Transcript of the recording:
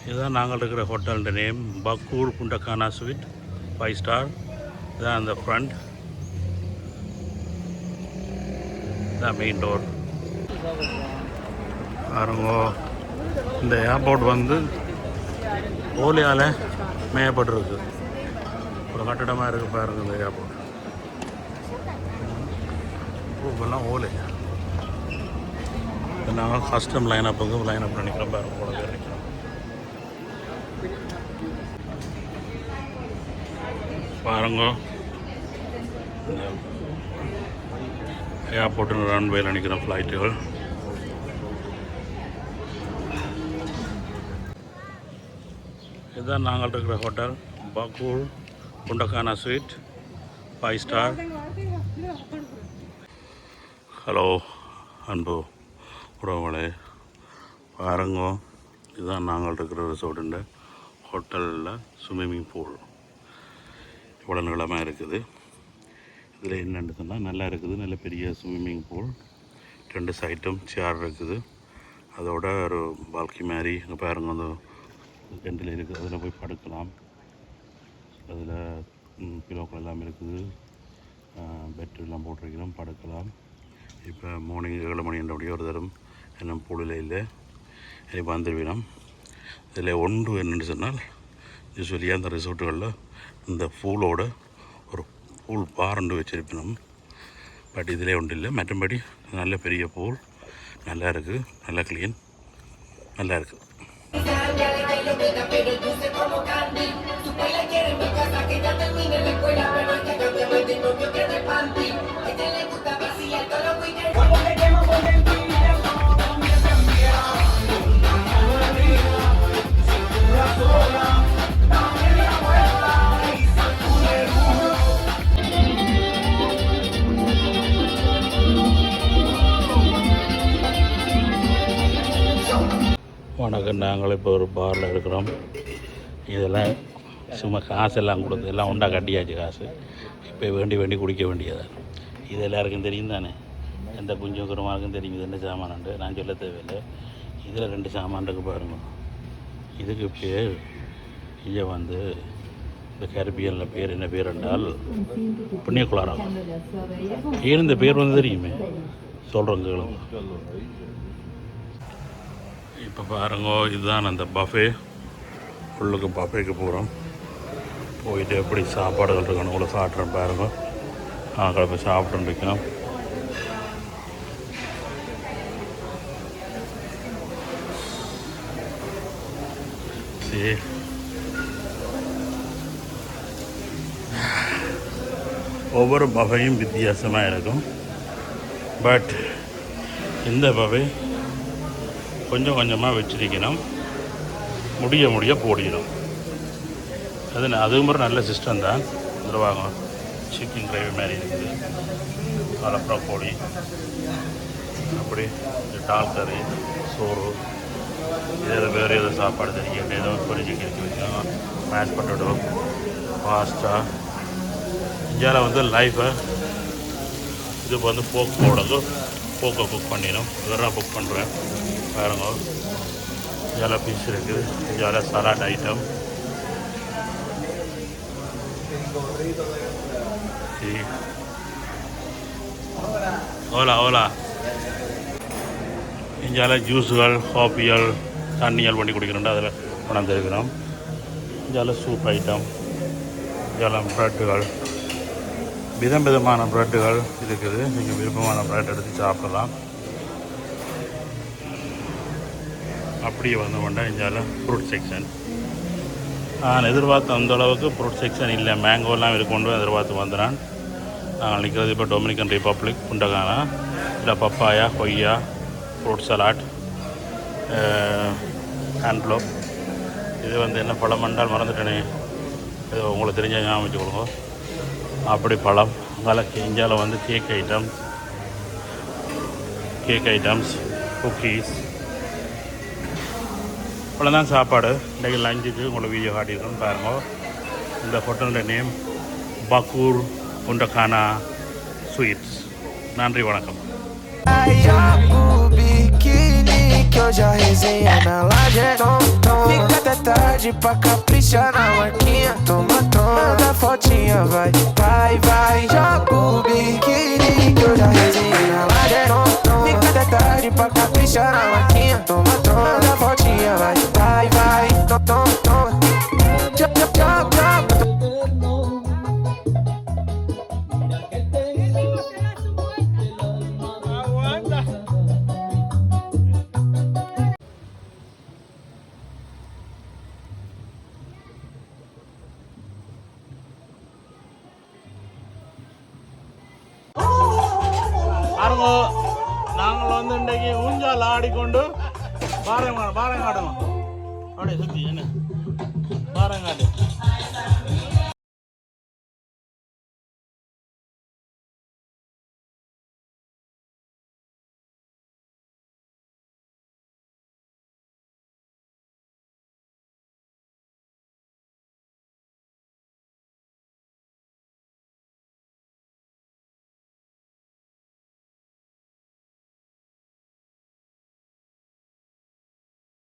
இதுதான் நாங்கள் இருக்கிற ஹோட்டலோட நேம், பக்கூர் புண்டா கானா ஸ்வீட் 5 ஸ்டார். இதுதான் அந்த ஃப்ரண்ட், இதுதான் மெயின் டோர். பாருங்க, இந்த ஏர்போர்ட் வந்து ஓலையால் மேயப்பட்டிருக்கு. ஒரு கட்டடமாக இருக்குது பாருங்க இந்த ஏர்போர்ட். இப்போல்லாம் ஓலை. நாங்கள் கஸ்டம் லைனப்புக்கு லைனப் நினைக்கிறோம் பாருங்க, போல பேர் நிற்கிறோம். பாருங்க, ஏர்போர்ட்டு ரன்வேயில் நிற்கிற ஃப்ளைட்டுகள். இதுதான் நாங்கள் இருக்கிற ஹோட்டல், பக்கூர் புண்டா கானா ஸ்வீட் 5 ஸ்டார். ஹலோ அன்பு உறவுகளே, பாருங்க, இதுதான் நாங்கள் இருக்கிற ரிசோர்ட்டுண்ட ஹோட்டலில் ஸ்விம்மிங் பூல். இவ்வளோ நீளமாக இருக்குது. இதில் என்னென்னு சொன்னால் நல்லா இருக்குது, நல்ல பெரிய ஸ்விம்மிங் பூல். 2 சைட்டும் சேர் இருக்குது. அதோட ஒரு பால்கி மாதிரி இங்கே பாருங்க, அந்த ரெண்டில் இருக்குது. அதில் போய் படுக்கலாம். அதில் பிலோக்கள் எல்லாம் இருக்குது. பெட்லாம் போட்டிருக்கிறோம், படுக்கலாம். இப்போ மார்னிங் 7 மணி என்றபடியே ஒரு தரம் என்ன பூலில் இல்லை, இப்போ வந்துடுவினோம். இதில் ஒன்று என்னென்னு சொன்னால், யூஸ்வலியாக அந்த ரிசோர்ட்டுகளில் இந்த பூலோட ஒரு பூல் பாரண்டு வச்சிருப்பினோம். பட் இதிலே ஒன்றும் இல்லை. மற்றபடி நல்ல பெரிய பூல், நல்லா இருக்குது, நல்லா க்ளீன், நல்லா இருக்குது. வணக்கம், நாங்கள் இப்போ ஒரு பாரில் இருக்கிறோம். இதெல்லாம் சும்மா காசெல்லாம் கொடுத்து எல்லாம் உண்டா கட்டியாச்சு காசு. இப்போ வேண்டி குடிக்க வேண்டியது. இது எல்லாருக்கும் தெரியும் தானே, எந்த குஞ்சும் குருமாருக்கும் தெரியும் இது என்ன சாமானுண்டு, நான் சொல்ல தேவையில்லை. இதில் 2 சாமான் இருக்குது பாருங்க. இதுக்கு பேர் இதை வந்து இந்த கரிபியனில் பேர் என்ன பேர் என்றால் புண்ணியகுளாரம். ஏன் இந்த பேர் வந்து தெரியுமே, சொல்கிறோங்க கேளுங்க. இப்போ பாருங்க, இதுதான் அந்த பஃபே. உள்ளுக்கு பஃபேக்கு போகிறோம். போயிட்டு எப்படி சாப்பாடுகள் இருக்கணும் உங்களை சாப்பிட்றேன் பாருங்க. நாங்கள் போய் சாப்பிட்றோம் இருக்கோம். சரி, ஒவ்வொரு பஃபையும் வித்தியாசமாக இருக்கும். பட் இந்த பஃபே கொஞ்சம் கொஞ்சமாக வச்சிருக்கணும், முடிய போடிக்கணும். அதுவும் ஒரு நல்ல சிஸ்டம் தான். வாங்க, சிக்கன் கிரேவி மாதிரி இருக்குது, அப்புறம் பொடி, அப்படி டால் கறி, சோறு, இதில் வேறு எதுவும் சாப்பாடு தெரியும், ஏதோ பொரிச்சு கிழக்கி வச்சோம், மேஷ் பொட்டேட்டோ, பாஸ்தா. இந்தியாவில் வந்து லைஃபை இது வந்து போக்கை குக் பண்ணிடும். இதெல்லாம் புக் பண்ணுறேன் பாருங்க. இதில் பீஸ் இருக்குது, இதில் சலாட் ஐட்டம். ஓலா இந்தியாவில் ஜூஸுகள், காஃபிகள், தண்ணிகள் பண்ணி குடிக்கிறோம். அதில் பணம் தெரிவிக்கிறோம். இந்தியாவில் சூப் ஐட்டம், இந்தியாவில் ப்ரெட்டுகள், விதமான ப்ரெட்டுகள் இருக்குது. நீங்கள் விருப்பமான ப்ரெட் எடுத்து சாப்பிடலாம். அப்படியே வந்து கொண்டா இந்தியாவில் ஃப்ரூட் செக்ஷன். நான் எதிர்பார்த்த அந்தளவுக்கு ஃப்ரூட் செக்ஷன் இல்லை. மேங்கோலாம் கொண்டு எதிர்பார்த்து வந்துடான். நாங்கள் நிற்கிறது இப்போ டொமினிக்கன் ரிப்பப்ளிக் புண்டா கானா. இல்லை பப்பாயா, கொய்யா, ஃப்ரூட் சலாட், ஆன்ட்லோப். இது வந்து என்ன பழம் என்றால் மறந்துட்டேனே, இது உங்களுக்கு தெரிஞ்ச ஞாபகம் வச்சு கொடுங்க. அப்படி பழம். இந்தியாவில் வந்து கேக் ஐட்டம்ஸ், குக்கீஸ், இவ்வளோதான் சாப்பாடு. இன்றைக்கு லஞ்சுக்கு உங்களுக்கு வீடியோ காட்டியிருக்கோன்னு பாருங்க. இந்த ஹோட்டலோட நேம் பக்கூர் புண்டா கானா ஸ்வீட்ஸ். நன்றி, வணக்கம். Que hoje a resenha na laje até tarde pra caprichar na marquinha. Toma, manda fotinha, vai, vai, vai. Joga o biquíni que eu já resenhei na ladeira. Fica até tarde pra caprichar na marquinha. Toma, manda fotinha, vai, vai, vai. Toma, joga. பாருங்க, நாங்கள் வந்து இன்றைக்கு ஊஞ்சால் ஆடிக்கொண்டு பாரங்காடுவோம். அப்படியே சுற்றி என்ன பாரங்காடு